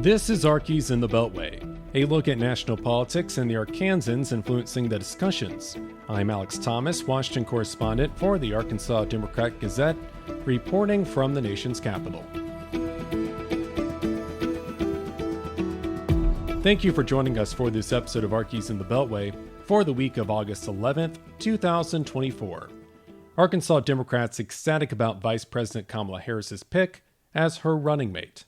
This is Arkies in the Beltway, a look at national politics and the Arkansans influencing the discussions. I'm Alex Thomas, Washington correspondent for the Arkansas Democrat-Gazette, reporting from the nation's capital. Thank you for joining us for this episode of Arkies in the Beltway for the week of August 11th, 2024. Arkansas Democrats ecstatic about Vice President Kamala Harris's pick as her running mate.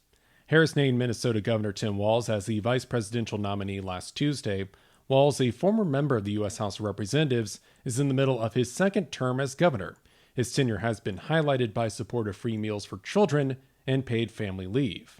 Harris named Minnesota Governor Tim Walz as the vice presidential nominee last Tuesday. Walz, a former member of the U.S. House of Representatives, is in the middle of his second term as governor. His tenure has been highlighted by support of free meals for children and paid family leave.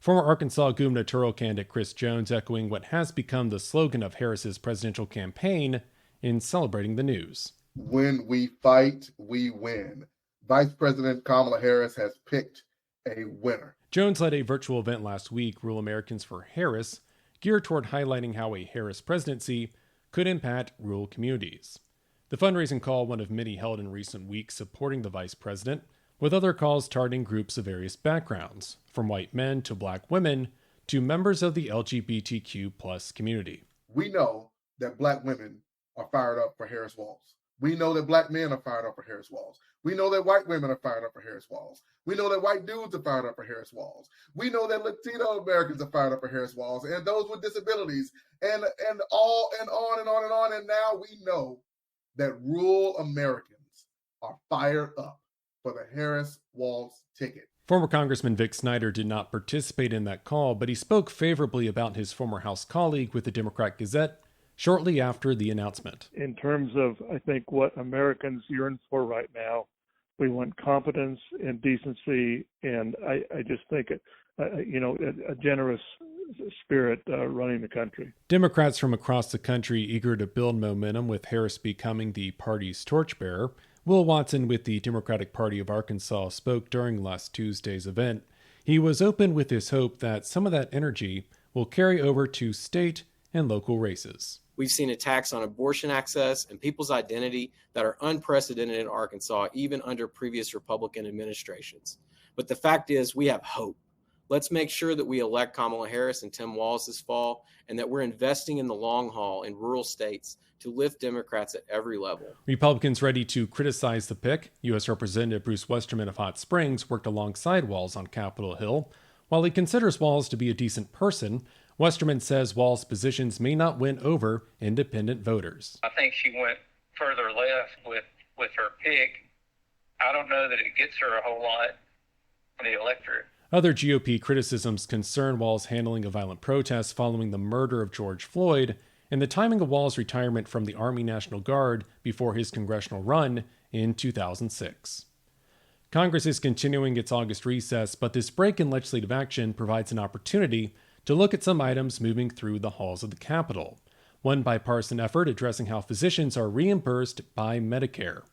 Former Arkansas gubernatorial candidate Chris Jones echoing what has become the slogan of Harris's presidential campaign in celebrating the news. When we fight, we win. Vice President Kamala Harris has picked a winner. Jones led a virtual event last week, Rural Americans for Harris, geared toward highlighting how a Harris presidency could impact rural communities. The fundraising call, one of many held in recent weeks supporting the vice president, with other calls targeting groups of various backgrounds, from white men to black women to members of the LGBTQ+ community. We know that black women are fired up for Harris Walz. We know that black men are fired up for Harris Walz. We know that white women are fired up for Harris Walz. We know that white dudes are fired up for Harris Walz. We know that Latino Americans are fired up for Harris Walz, and those with disabilities, and all and on and on and on. And now we know that rural Americans are fired up for the Harris Walz ticket. Former Congressman Vic Snyder did not participate in that call, but he spoke favorably about his former House colleague with the Democrat-Gazette shortly after the announcement. In terms of, I think, what Americans yearn for right now, we want competence and decency, and I just think, a generous spirit running the country. Democrats from across the country eager to build momentum with Harris becoming the party's torchbearer. Will Watson with the Democratic Party of Arkansas spoke during last Tuesday's event. He was open with his hope that some of that energy will carry over to state and local races. We've seen attacks on abortion access and people's identity that are unprecedented in Arkansas, even under previous Republican administrations. But the fact is, we have hope. Let's make sure that we elect Kamala Harris and Tim Walz this fall, and that we're investing in the long haul in rural states to lift Democrats at every level. Republicans ready to criticize the pick. U.S. Representative Bruce Westerman of Hot Springs worked alongside Walz on Capitol Hill. While he considers Walz to be a decent person, Westerman says Walz's positions may not win over independent voters. I think she went further left with her pick. I don't know that it gets her a whole lot in the electorate. Other GOP criticisms concern Walz's handling of violent protests following the murder of George Floyd and the timing of Walz's retirement from the Army National Guard before his congressional run in 2006. Congress is continuing its August recess, but this break in legislative action provides an opportunity to look at some items moving through the halls of the Capitol. One bipartisan effort addressing how physicians are reimbursed by Medicare.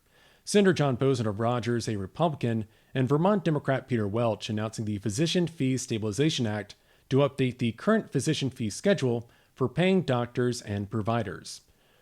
Senator John Boozman of Rogers, a Republican, and Vermont Democrat Peter Welch announcing the Physician Fee Stabilization Act to update the current physician fee schedule for paying doctors and providers.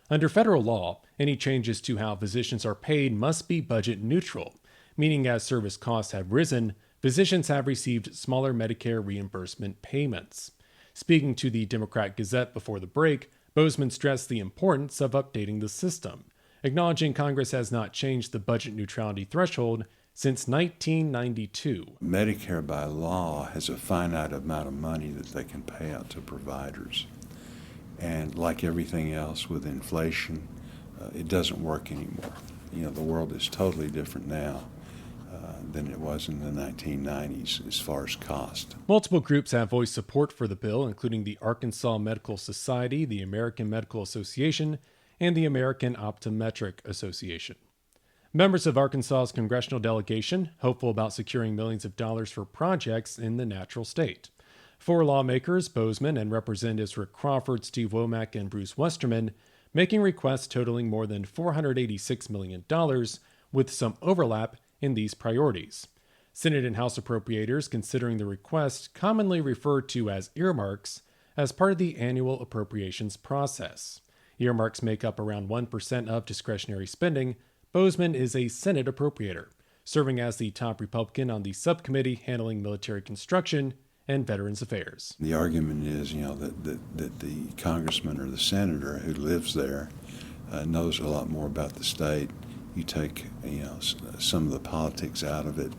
Under federal law, any changes to how physicians are paid must be budget neutral, meaning as service costs have risen, physicians have received smaller Medicare reimbursement payments. Speaking to the Democrat-Gazette before the break, Boozman stressed the importance of updating the system, acknowledging Congress has not changed the budget neutrality threshold since 1992. Medicare by law has a finite amount of money that they can pay out to providers. And like everything else with inflation, it doesn't work anymore. The world is totally different now than it was in the 1990s as far as cost. Multiple groups have voiced support for the bill, including the Arkansas Medical Society, the American Medical Association, and the American Optometric Association. Members of Arkansas's congressional delegation hopeful about securing millions of dollars for projects in the natural state. Four lawmakers, Boozman and Representatives Rick Crawford, Steve Womack, and Bruce Westerman, making requests totaling more than $486 million, with some overlap in these priorities. Senate and House appropriators considering the request, commonly referred to as earmarks, as part of the annual appropriations process. Earmarks make up around 1% of discretionary spending. Boozman is a Senate appropriator, serving as the top Republican on the subcommittee handling military construction and Veterans Affairs. The argument is, that the congressman or the senator who lives there knows a lot more about the state. You take, some of the politics out of it,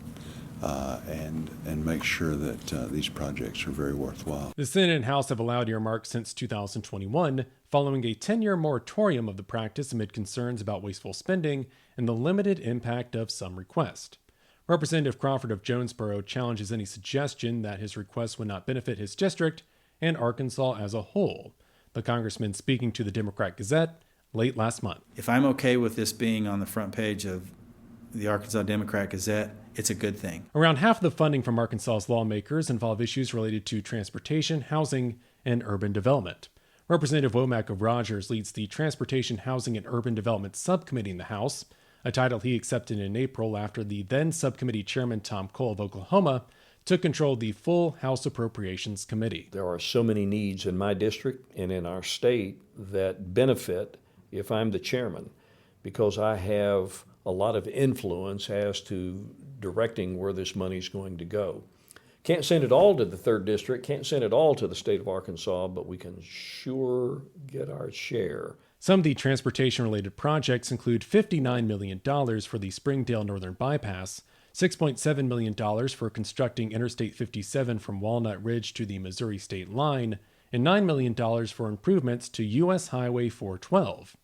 and make sure that these projects are very worthwhile. The Senate and House have allowed earmarks since 2021, following a 10-year moratorium of the practice amid concerns about wasteful spending and the limited impact of some requests. Representative Crawford of Jonesboro challenges any suggestion that his request would not benefit his district and Arkansas as a whole. The congressman speaking to the Democrat-Gazette late last month. If I'm okay with this being on the front page of the Arkansas Democrat-Gazette, it's a good thing. Around half of the funding from Arkansas's lawmakers involve issues related to transportation, housing, and urban development. Representative Womack of Rogers leads the Transportation, Housing, and Urban Development Subcommittee in the House, a title he accepted in April after the then subcommittee chairman Tom Cole of Oklahoma took control of the full House Appropriations Committee. There are so many needs in my district and in our state that benefit if I'm the chairman, because I have a lot of influence as to directing where this money's going to go. Can't send it all to the 3rd District, can't send it all to the state of Arkansas, but we can sure get our share. Some of the transportation-related projects include $59 million for the Springdale Northern Bypass, $6.7 million for constructing Interstate 57 from Walnut Ridge to the Missouri state line, and $9 million for improvements to U.S. Highway 412.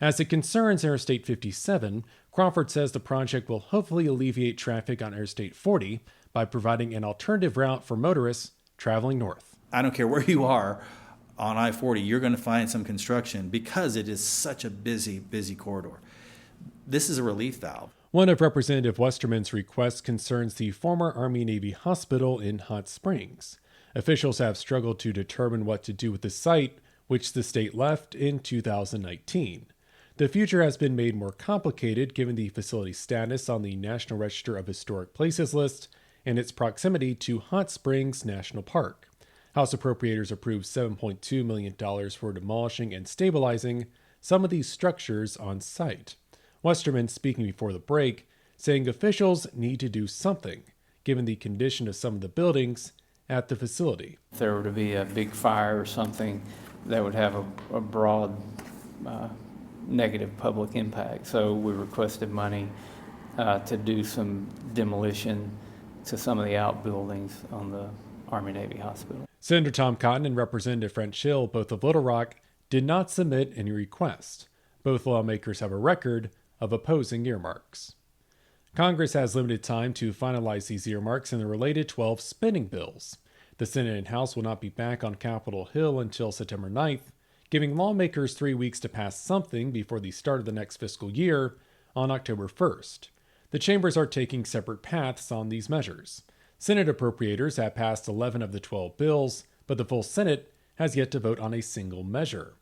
As it concerns Interstate 57, Crawford says the project will hopefully alleviate traffic on Interstate 40 by providing an alternative route for motorists traveling north. I don't care where you are on I-40, you're going to find some construction because it is such a busy corridor. This is a relief valve. One of Representative Westerman's requests concerns the former Army-Navy hospital in Hot Springs. Officials have struggled to determine what to do with the site, which the state left in 2019. The future has been made more complicated given the facility's status on the National Register of Historic Places list and its proximity to Hot Springs National Park. House appropriators approved $7.2 million for demolishing and stabilizing some of these structures on site. Westerman speaking before the break, saying officials need to do something, given the condition of some of the buildings at the facility. If there were to be a big fire or something, that would have a broad negative public impact. So we requested money to do some demolition to some of the outbuildings on the Army-Navy hospital. Senator Tom Cotton and Representative French Hill, both of Little Rock, did not submit any request. Both lawmakers have a record of opposing earmarks. Congress has limited time to finalize these earmarks and the related 12 spending bills. The Senate and House will not be back on Capitol Hill until September 9th, giving lawmakers 3 weeks to pass something before the start of the next fiscal year on October 1st. The chambers are taking separate paths on these measures. Senate appropriators have passed 11 of the 12 bills, but the full Senate has yet to vote on a single measure.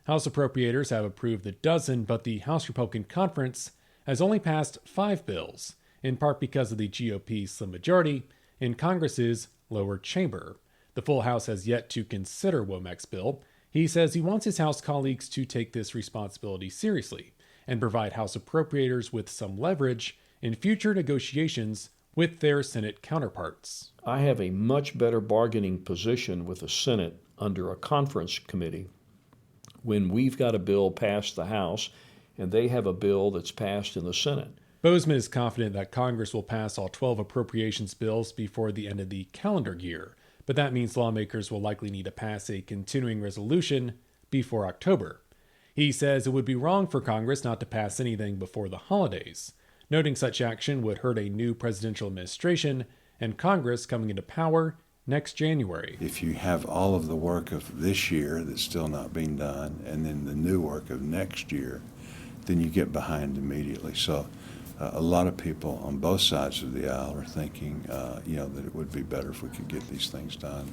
House appropriators have approved a dozen, but the House Republican Conference has only passed 5 bills, in part because of the GOP's slim majority in Congress's lower chamber. The full House has yet to consider Womack's bill. He says he wants his House colleagues to take this responsibility seriously and provide House appropriators with some leverage in future negotiations with their Senate counterparts. I have a much better bargaining position with the Senate under a conference committee when we've got a bill passed the House and they have a bill that's passed in the Senate. Boozman is confident that Congress will pass all 12 appropriations bills before the end of the calendar year, but that means lawmakers will likely need to pass a continuing resolution before October. He says it would be wrong for Congress not to pass anything before the holidays, noting such action would hurt a new presidential administration and Congress coming into power next January. If you have all of the work of this year that's still not being done and then the new work of next year, then you get behind immediately. So a lot of people on both sides of the aisle are thinking, that it would be better if we could get these things done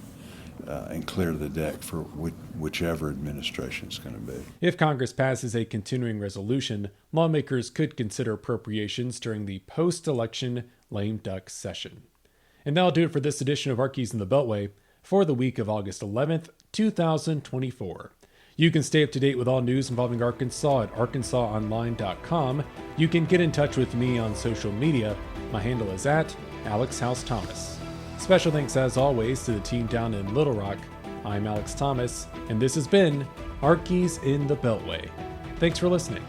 and clear the deck for whichever administration it's going to be. If Congress passes a continuing resolution, lawmakers could consider appropriations during the post-election lame duck session. And that'll do it for this edition of Arkies in the Beltway for the week of August 11th, 2024. You can stay up to date with all news involving Arkansas at arkansasonline.com. You can get in touch with me on social media. My handle is @AlexHouseThomas. Special thanks, as always, to the team down in Little Rock. I'm Alex Thomas, and this has been Arkies in the Beltway. Thanks for listening.